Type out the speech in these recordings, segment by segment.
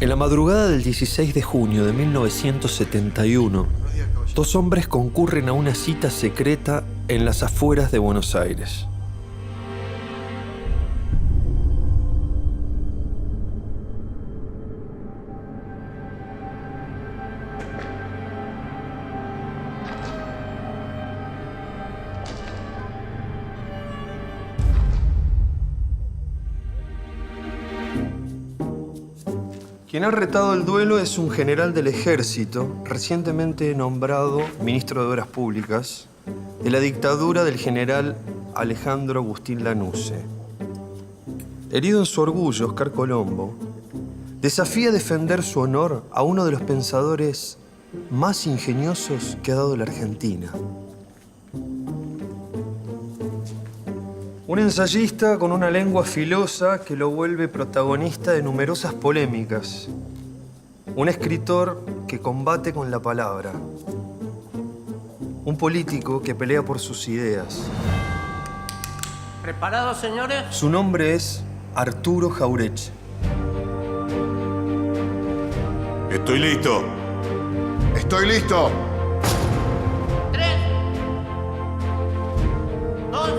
En la madrugada del 16 de junio de 1971, dos hombres concurren a una cita secreta en las afueras de Buenos Aires. Quien ha retado el duelo es un general del ejército, recientemente nombrado ministro de Obras Públicas, de la dictadura del general Alejandro Agustín Lanusse. Herido en su orgullo, Oscar Colombo desafía defender su honor a uno de los pensadores más ingeniosos que ha dado la Argentina. Un ensayista con una lengua filosa que lo vuelve protagonista de numerosas polémicas. Un escritor que combate con la palabra. Un político que pelea por sus ideas. ¿Preparados, señores? Su nombre es Arturo Jauretche. Estoy listo. Estoy listo. 3, 2,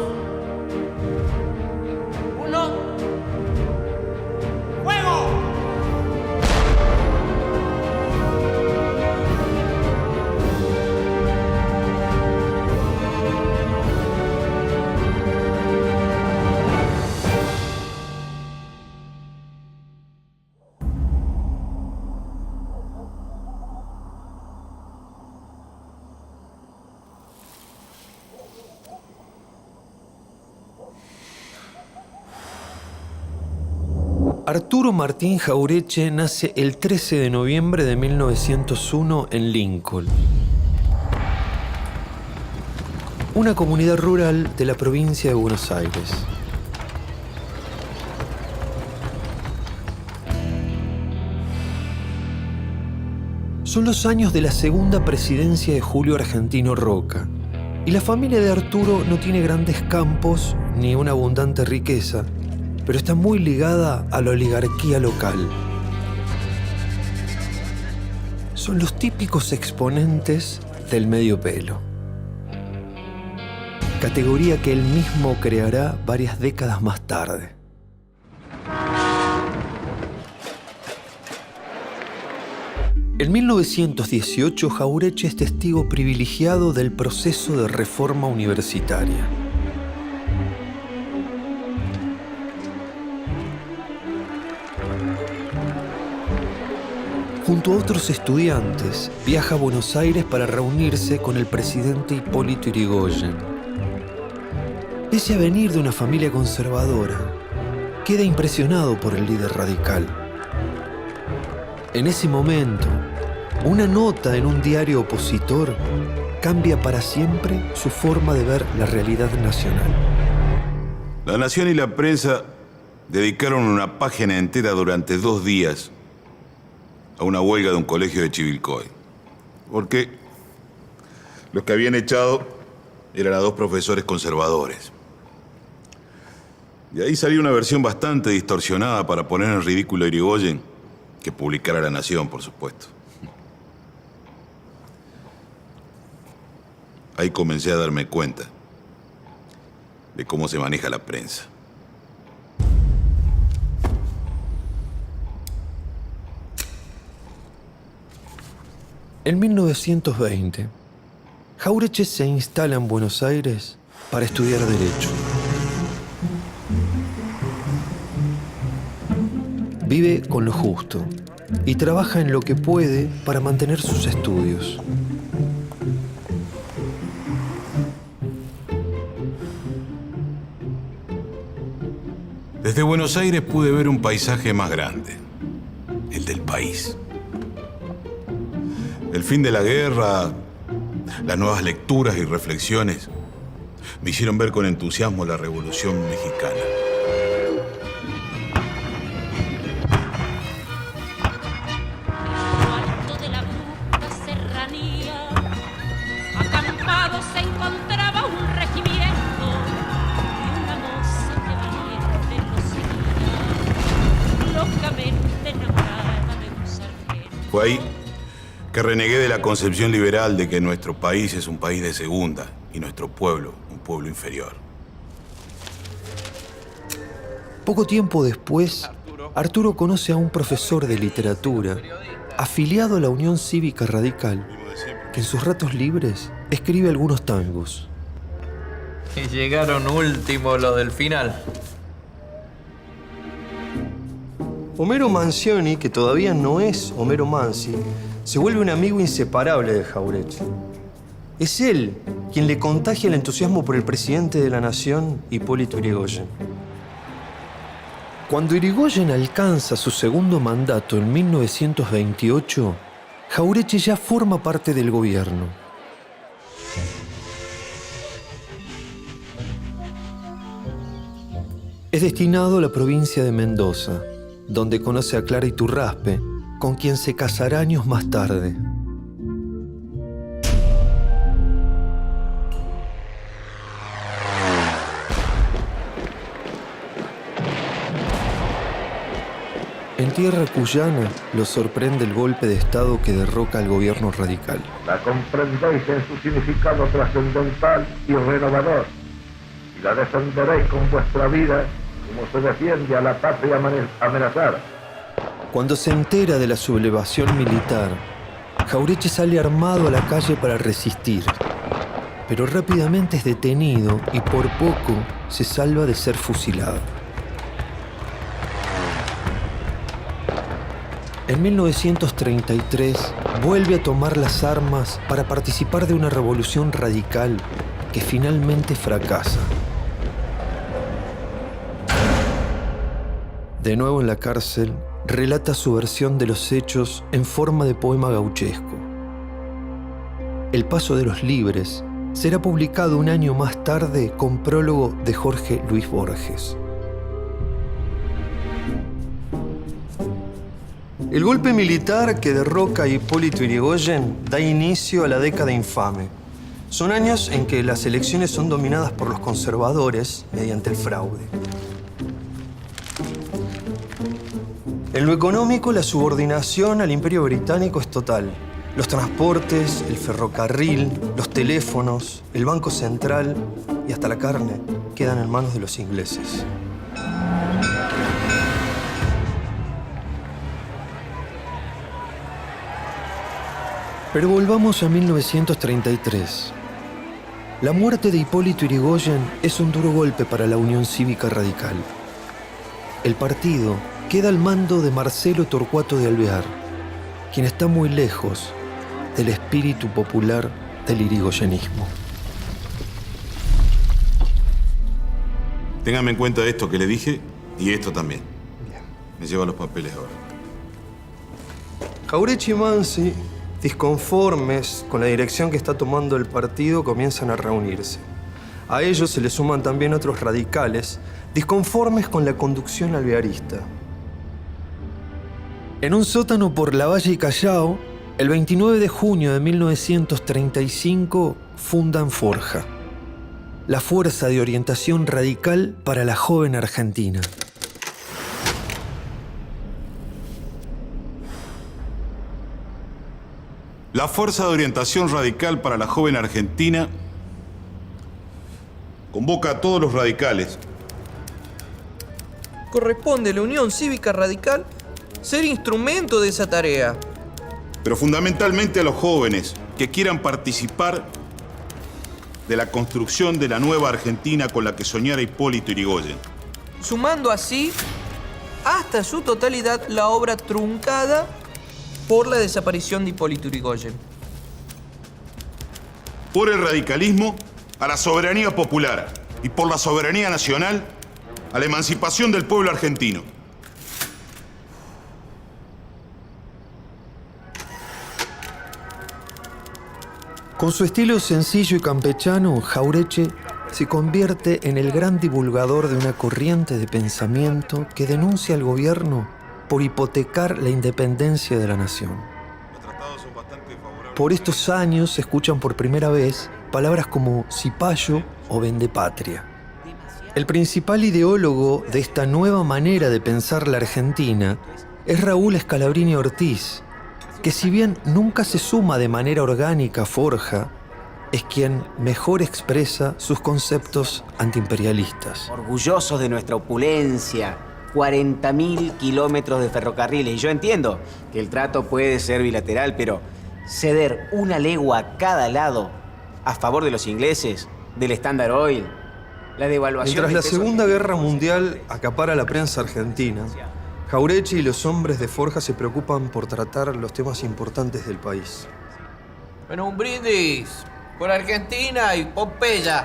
1. ¡Fuego! Arturo Martín Jauretche nace el 13 de noviembre de 1901 en Lincoln, una comunidad rural de la provincia de Buenos Aires. Son los años de la segunda presidencia de Julio Argentino Roca, y la familia de Arturo no tiene grandes campos ni una abundante riqueza, pero está muy ligada a la oligarquía local. Son los típicos exponentes del medio pelo, categoría que él mismo creará varias décadas más tarde. En 1918, Jauretche es testigo privilegiado del proceso de reforma universitaria. Junto a otros estudiantes, viaja a Buenos Aires para reunirse con el presidente Hipólito Yrigoyen. Pese a venir de una familia conservadora, queda impresionado por el líder radical. En ese momento, una nota en un diario opositor cambia para siempre su forma de ver la realidad nacional. La Nación y la prensa dedicaron una página entera durante 2 días a una huelga de un colegio de Chivilcoy. Porque los que habían echado eran a 2 profesores conservadores. De ahí salió una versión bastante distorsionada para poner en ridículo a Yrigoyen, que publicara La Nación, por supuesto. Ahí comencé a darme cuenta de cómo se maneja la prensa. En 1920, Jauretche se instala en Buenos Aires para estudiar Derecho. Vive con lo justo y trabaja en lo que puede para mantener sus estudios. Desde Buenos Aires pude ver un paisaje más grande, el del país. El fin de la guerra, las nuevas lecturas y reflexiones me hicieron ver con entusiasmo la Revolución Mexicana. Que renegué de la concepción liberal de que nuestro país es un país de segunda y nuestro pueblo un pueblo inferior. Poco tiempo después, Arturo conoce a un profesor de literatura afiliado a la Unión Cívica Radical, que en sus ratos libres escribe algunos tangos. Y llegaron último los del final. Homero Manzioni, que todavía no es Homero Manzi, se vuelve un amigo inseparable de Jauretche. Es él quien le contagia el entusiasmo por el presidente de la nación, Hipólito Yrigoyen. Cuando Yrigoyen alcanza su segundo mandato en 1928, Jauretche ya forma parte del gobierno. Es destinado a la provincia de Mendoza, donde conoce a Clara Iturraspe, con quien se casará años más tarde. En tierra cuyana lo sorprende el golpe de Estado que derroca al gobierno radical. La comprendéis en su significado trascendental y renovador, y la defenderéis con vuestra vida como se defiende a la patria amenazada. Cuando se entera de la sublevación militar, Jauretche sale armado a la calle para resistir, pero rápidamente es detenido y por poco se salva de ser fusilado. En 1933 vuelve a tomar las armas para participar de una revolución radical que finalmente fracasa. De nuevo en la cárcel, relata su versión de los hechos en forma de poema gauchesco. El paso de los libres será publicado un año más tarde con prólogo de Jorge Luis Borges. El golpe militar que derroca a Hipólito Yrigoyen da inicio a la década infame. Son años en que las elecciones son dominadas por los conservadores mediante el fraude. En lo económico, la subordinación al Imperio Británico es total. Los transportes, el ferrocarril, los teléfonos, el Banco Central y hasta la carne quedan en manos de los ingleses. Pero volvamos a 1933. La muerte de Hipólito Yrigoyen es un duro golpe para la Unión Cívica Radical. El partido queda al mando de Marcelo Torcuato de Alvear, quien está muy lejos del espíritu popular del irigoyenismo. Téngame en cuenta esto que le dije y esto también. Me lleva los papeles ahora. Jauretche y Manzi, disconformes con la dirección que está tomando el partido, comienzan a reunirse. A ellos se le suman también otros radicales, disconformes con la conducción alvearista. En un sótano por Lavalle y Callao, el 29 de junio de 1935 fundan Forja, la fuerza de orientación radical para la joven Argentina. La Fuerza de Orientación Radical para la Joven Argentina convoca a todos los radicales. Corresponde a la Unión Cívica Radical ser instrumento de esa tarea. Pero fundamentalmente a los jóvenes que quieran participar de la construcción de la nueva Argentina con la que soñara Hipólito Yrigoyen. Sumando así hasta su totalidad la obra truncada por la desaparición de Hipólito Yrigoyen. Por el radicalismo a la soberanía popular y por la soberanía nacional a la emancipación del pueblo argentino. Con su estilo sencillo y campechano, Jauretche se convierte en el gran divulgador de una corriente de pensamiento que denuncia al gobierno por hipotecar la independencia de la nación. Por estos años se escuchan por primera vez palabras como cipayo o vendepatria. El principal ideólogo de esta nueva manera de pensar la Argentina es Raúl Scalabrini Ortiz, que si bien nunca se suma de manera orgánica a Forja, es quien mejor expresa sus conceptos antiimperialistas. Orgullosos de nuestra opulencia, 40.000 kilómetros de ferrocarriles. Y yo entiendo que el trato puede ser bilateral, pero ceder una legua a cada lado a favor de los ingleses, del Standard Oil, la devaluación... Mientras la Segunda Guerra Mundial acapara la prensa argentina, Jauretche y los hombres de Forja se preocupan por tratar los temas importantes del país. Bueno, un brindis por Argentina y Pompeya.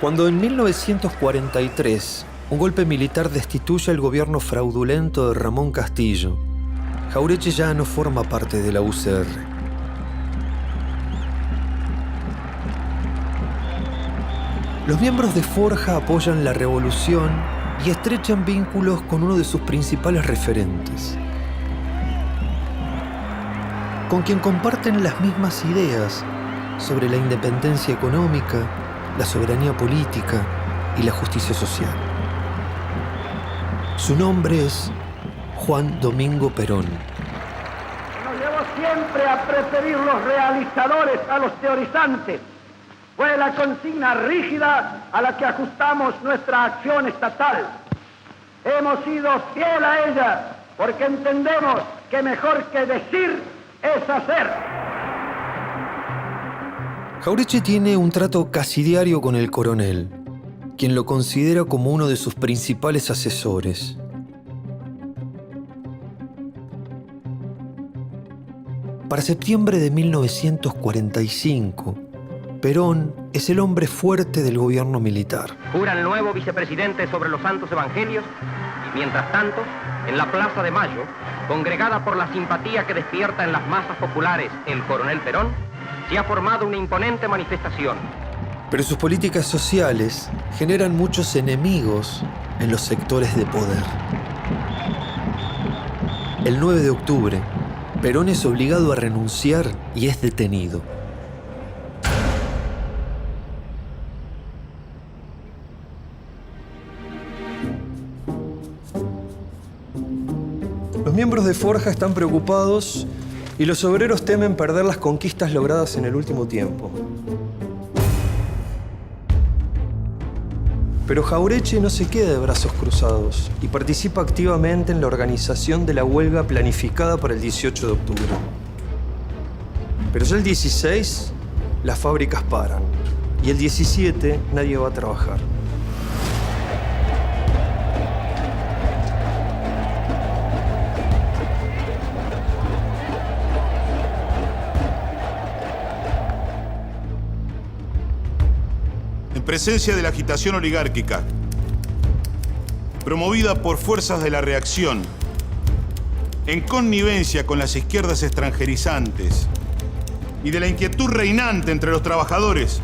Cuando en 1943 un golpe militar destituye al gobierno fraudulento de Ramón Castillo, Jauretche ya no forma parte de la UCR. Los miembros de Forja apoyan la revolución y estrechan vínculos con uno de sus principales referentes, con quien comparten las mismas ideas sobre la independencia económica, la soberanía política y la justicia social. Su nombre es Juan Domingo Perón. Nos llevó siempre a preferir los realizadores a los teorizantes. Fue la consigna rígida a la que ajustamos nuestra acción estatal. Hemos sido fiel a ella porque entendemos que mejor que decir es hacer. Jauretche tiene un trato casi diario con el coronel, quien lo considera como uno de sus principales asesores. Para septiembre de 1945, Perón es el hombre fuerte del gobierno militar. Jura el nuevo vicepresidente sobre los santos evangelios y, mientras tanto, en la Plaza de Mayo, congregada por la simpatía que despierta en las masas populares el coronel Perón, se ha formado una imponente manifestación. Pero sus políticas sociales generan muchos enemigos en los sectores de poder. El 9 de octubre, Perón es obligado a renunciar y es detenido. Los miembros de Forja están preocupados y los obreros temen perder las conquistas logradas en el último tiempo. Pero Jauretche no se queda de brazos cruzados y participa activamente en la organización de la huelga planificada para el 18 de octubre. Pero ya el 16, las fábricas paran y el 17 nadie va a trabajar. En presencia de la agitación oligárquica, promovida por fuerzas de la reacción, en connivencia con las izquierdas extranjerizantes y de la inquietud reinante entre los trabajadores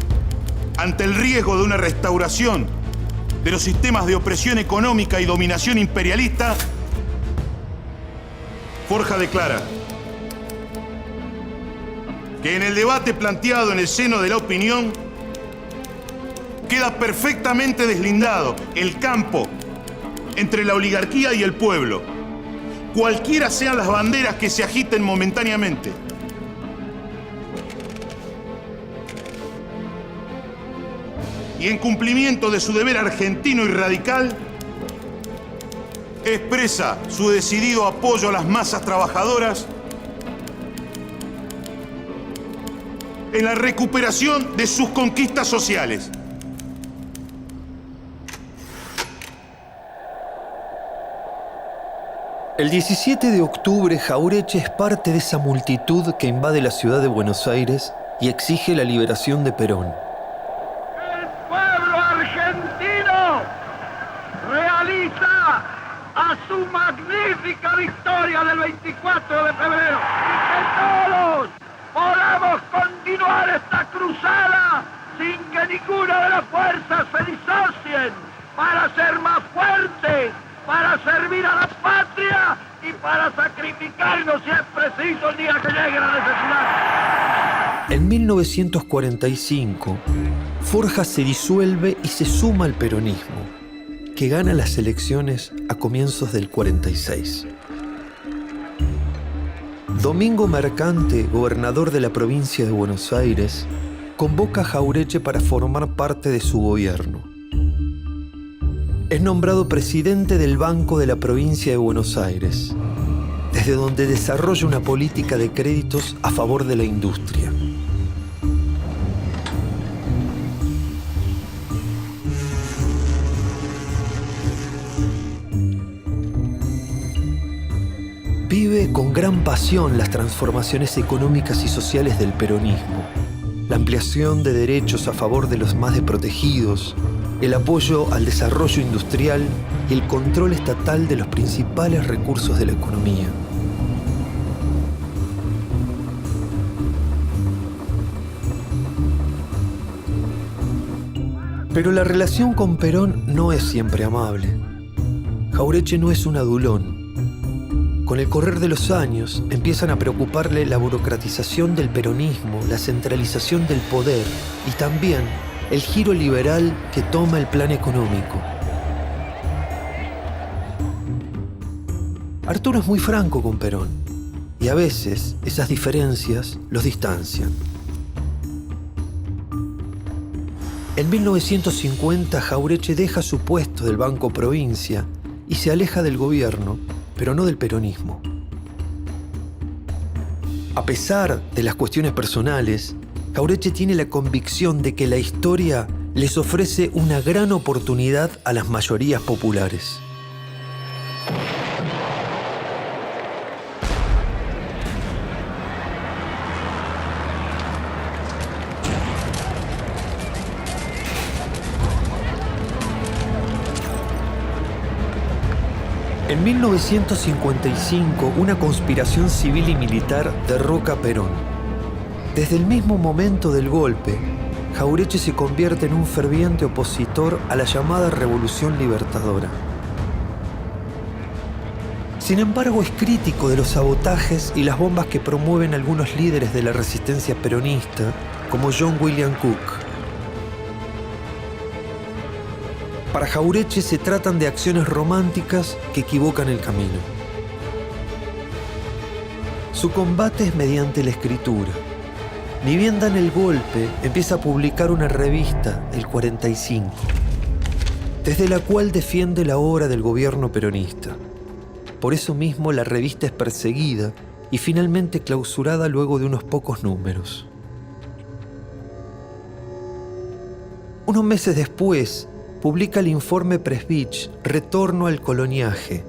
ante el riesgo de una restauración de los sistemas de opresión económica y dominación imperialista, Forja declara que en el debate planteado en el seno de la opinión queda perfectamente deslindado el campo entre la oligarquía y el pueblo, cualquiera sean las banderas que se agiten momentáneamente. Y en cumplimiento de su deber argentino y radical, expresa su decidido apoyo a las masas trabajadoras en la recuperación de sus conquistas sociales. El 17 de octubre, Jauretche es parte de esa multitud que invade la ciudad de Buenos Aires y exige la liberación de Perón. El pueblo argentino realiza a su magnífica victoria del 24 de febrero y que todos podamos continuar esta cruzada sin que ninguna de las fuerzas se disocien para ser más fuertes, para servir a la patria y para sacrificarnos si es preciso el día que llegue la necesidad. En 1945, Forja se disuelve y se suma al peronismo, que gana las elecciones a comienzos del 46. Domingo Mercante, gobernador de la provincia de Buenos Aires, convoca a Jauretche para formar parte de su gobierno. Es nombrado presidente del Banco de la provincia de Buenos Aires, desde donde desarrolla una política de créditos a favor de la industria. Vive con gran pasión las transformaciones económicas y sociales del peronismo, la ampliación de derechos a favor de los más desprotegidos, el apoyo al desarrollo industrial y el control estatal de los principales recursos de la economía. Pero la relación con Perón no es siempre amable. Jauretche no es un adulón. Con el correr de los años, empiezan a preocuparle la burocratización del peronismo, la centralización del poder y también el giro liberal que toma el plan económico. Arturo es muy franco con Perón y a veces esas diferencias los distancian. En 1950, Jauretche deja su puesto del Banco Provincia y se aleja del gobierno, pero no del peronismo. A pesar de las cuestiones personales, Jauretche tiene la convicción de que la historia les ofrece una gran oportunidad a las mayorías populares. En 1955, una conspiración civil y militar derroca a Perón. Desde el mismo momento del golpe, Jauretche se convierte en un ferviente opositor a la llamada Revolución Libertadora. Sin embargo, es crítico de los sabotajes y las bombas que promueven algunos líderes de la resistencia peronista, como John William Cook. Para Jauretche se tratan de acciones románticas que equivocan el camino. Su combate es mediante la escritura. Ni bien dan el golpe, empieza a publicar una revista, El 45, desde la cual defiende la obra del gobierno peronista. Por eso mismo la revista es perseguida y finalmente clausurada luego de unos pocos números. Unos meses después, publica el informe Presbich, Retorno al coloniaje,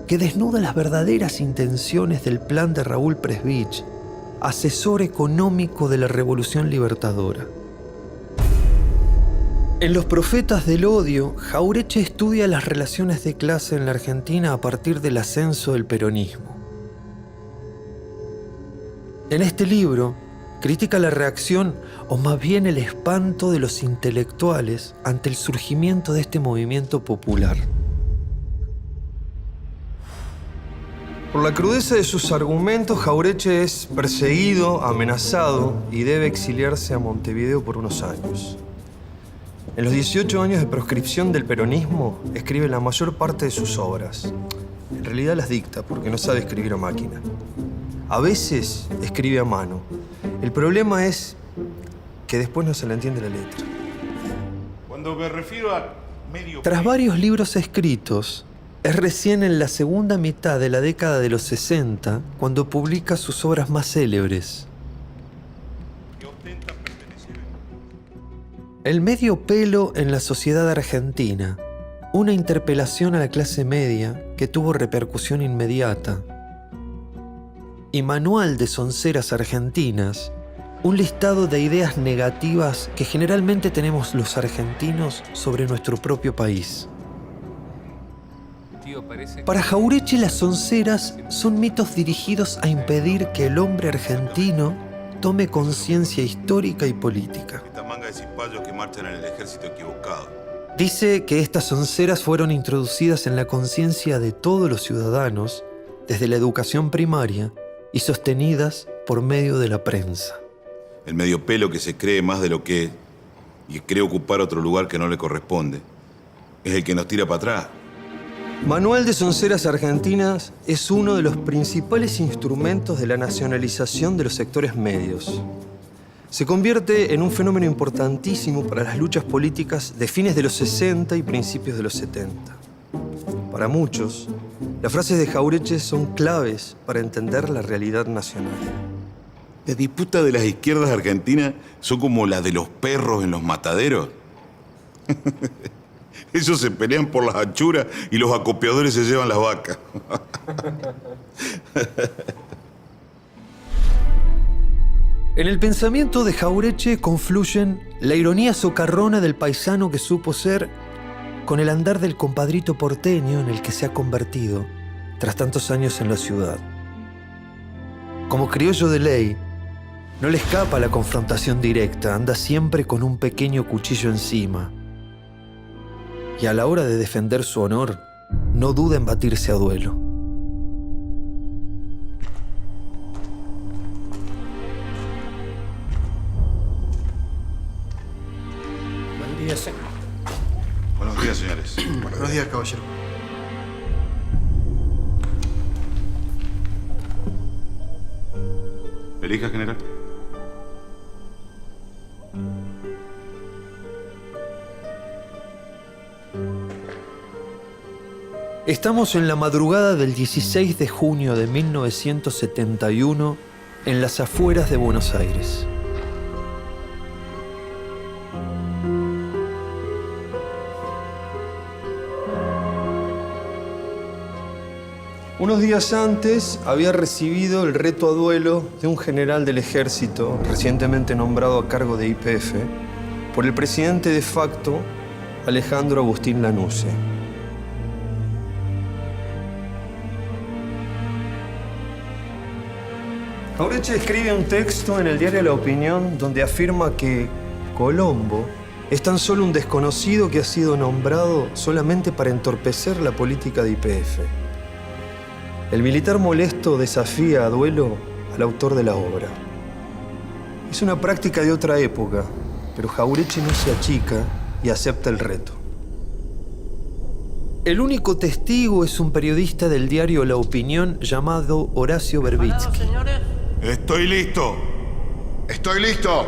que desnuda las verdaderas intenciones del plan de Raúl Presbich, asesor económico de la Revolución Libertadora. En Los Profetas del Odio, Jauretche estudia las relaciones de clase en la Argentina a partir del ascenso del peronismo. En este libro, critica la reacción, o más bien el espanto de los intelectuales ante el surgimiento de este movimiento popular. Por la crudeza de sus argumentos, Jauretche es perseguido, amenazado y debe exiliarse a Montevideo por unos años. En los 18 años de proscripción del peronismo, escribe la mayor parte de sus obras. En realidad las dicta, porque no sabe escribir a máquina. A veces escribe a mano. El problema es que después no se le entiende la letra. Cuando me refiero a medio... Tras varios libros escritos, es recién en la segunda mitad de la década de los 60 cuando publica sus obras más célebres. El medio pelo en la sociedad argentina, una interpelación a la clase media que tuvo repercusión inmediata. Y Manual de Sonceras Argentinas, un listado de ideas negativas que generalmente tenemos los argentinos sobre nuestro propio país. Para Jauretche, las sonceras son mitos dirigidos a impedir que el hombre argentino tome conciencia histórica y política. Esta manga de cipayos que marchan en el ejército equivocado. Dice que estas sonceras fueron introducidas en la conciencia de todos los ciudadanos desde la educación primaria y sostenidas por medio de la prensa. El medio pelo que se cree más de lo que es y que cree ocupar otro lugar que no le corresponde, es el que nos tira para atrás. Manuel de Sonceras Argentinas es uno de los principales instrumentos de la nacionalización de los sectores medios. Se convierte en un fenómeno importantísimo para las luchas políticas de fines de los 60 y principios de los 70. Para muchos, las frases de Jauretche son claves para entender la realidad nacional. Las disputas de las izquierdas argentinas son como las de los perros en los mataderos. Ellos se pelean por las anchuras y los acopiadores se llevan las vacas. En el pensamiento de Jauretche confluyen la ironía socarrona del paisano que supo ser con el andar del compadrito porteño en el que se ha convertido tras tantos años en la ciudad. Como criollo de ley, no le escapa la confrontación directa, anda siempre con un pequeño cuchillo encima. Y a la hora de defender su honor, no duda en batirse a duelo. Buen día, señor. Buenos días, señores. Buenos días, caballero. Elija, general. Estamos en la madrugada del 16 de junio de 1971 en las afueras de Buenos Aires. Unos días antes había recibido el reto a duelo de un general del ejército recientemente nombrado a cargo de YPF por el presidente de facto, Alejandro Agustín Lanusse. Jauretche escribe un texto en el diario La Opinión donde afirma que Colombo es tan solo un desconocido que ha sido nombrado solamente para entorpecer la política de YPF. El militar molesto desafía a duelo al autor de la obra. Es una práctica de otra época, pero Jauretche no se achica y acepta el reto. El único testigo es un periodista del diario La Opinión llamado Horacio Verbitsky. ¡Estoy listo! ¡Estoy listo!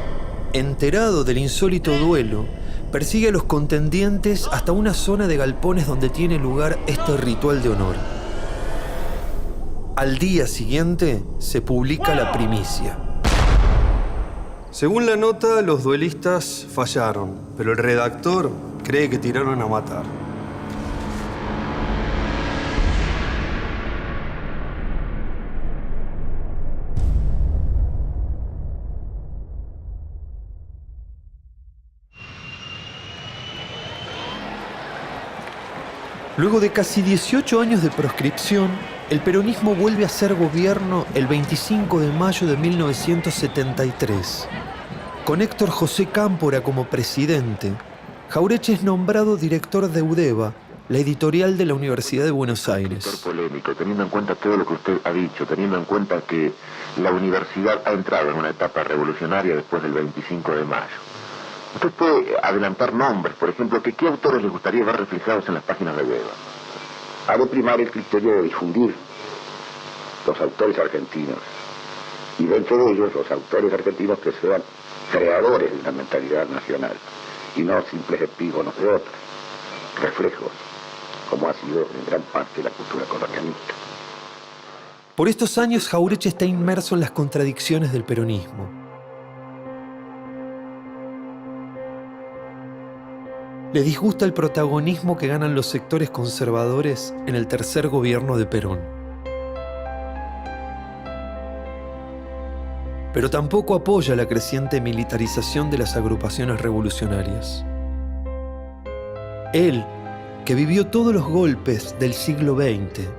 Enterado del insólito duelo, persigue a los contendientes hasta una zona de galpones donde tiene lugar este ritual de honor. Al día siguiente se publica la primicia. Según la nota, los duelistas fallaron, pero el redactor cree que tiraron a matar. Luego de casi 18 años de proscripción, el peronismo vuelve a ser gobierno el 25 de mayo de 1973. Con Héctor José Cámpora como presidente, Jauretche es nombrado director de UDEVA, la editorial de la Universidad de Buenos Aires. Polémico, teniendo en cuenta todo lo que usted ha dicho, teniendo en cuenta que la universidad ha entrado en una etapa revolucionaria después del 25 de mayo. Usted puede adelantar nombres, por ejemplo, que qué autores les gustaría ver reflejados en las páginas de UDEVA. Ha de primar el criterio de difundir los autores argentinos, y dentro de ellos los autores argentinos que sean creadores de una mentalidad nacional, y no simples epígonos de otros, reflejos, como ha sido en gran parte la cultura colonialista. Por estos años, Jauretche está inmerso en las contradicciones del peronismo. Le disgusta el protagonismo que ganan los sectores conservadores en el tercer gobierno de Perón. Pero tampoco apoya la creciente militarización de las agrupaciones revolucionarias. Él, que vivió todos los golpes del siglo XX,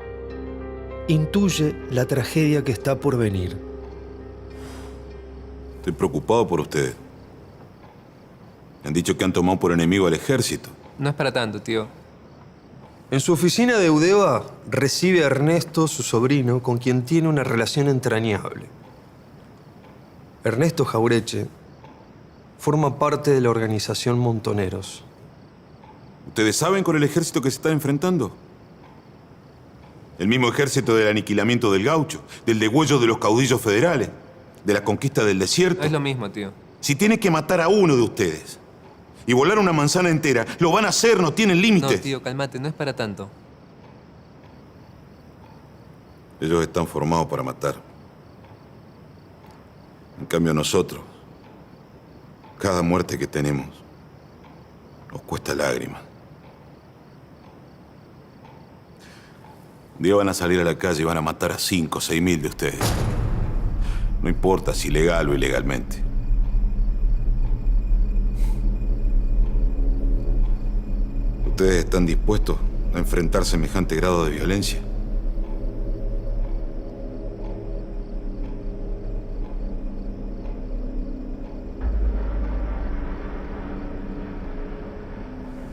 intuye la tragedia que está por venir. Estoy preocupado por ustedes. Me han dicho que han tomado por enemigo al ejército. No es para tanto, tío. En su oficina de UDEVA recibe a Ernesto, su sobrino, con quien tiene una relación entrañable. Ernesto Jaureche forma parte de la organización Montoneros. ¿Ustedes saben con el ejército que se está enfrentando? El mismo ejército del aniquilamiento del gaucho, del degüello de los caudillos federales, de la conquista del desierto. Es lo mismo, tío. Si tiene que matar a uno de ustedes y volar una manzana entera, lo van a hacer, no tienen límites. No, tío, cálmate, no es para tanto. Ellos están formados para matar. En cambio nosotros, cada muerte que tenemos, nos cuesta lágrimas. Un día van a salir a la calle y van a matar a 5 o 6 mil de ustedes. No importa si legal o ilegalmente. ¿Ustedes están dispuestos a enfrentar semejante grado de violencia?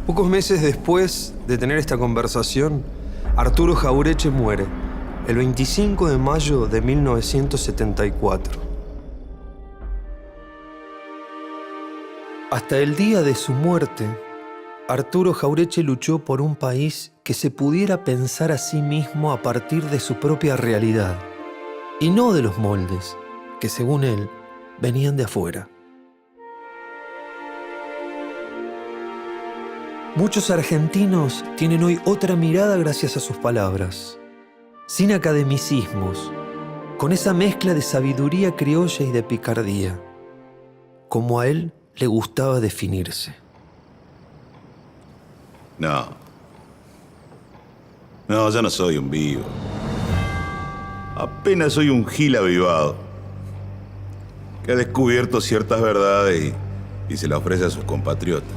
Pocos meses después de tener esta conversación, Arturo Jaureche muere, el 25 de mayo de 1974. Hasta el día de su muerte, Arturo Jaureche luchó por un país que se pudiera pensar a sí mismo a partir de su propia realidad, y no de los moldes que, según él, venían de afuera. Muchos argentinos tienen hoy otra mirada gracias a sus palabras, sin academicismos, con esa mezcla de sabiduría criolla y de picardía, como a él le gustaba definirse. No, ya no soy un vivo. Apenas soy un gil avivado que ha descubierto ciertas verdades y se las ofrece a sus compatriotas.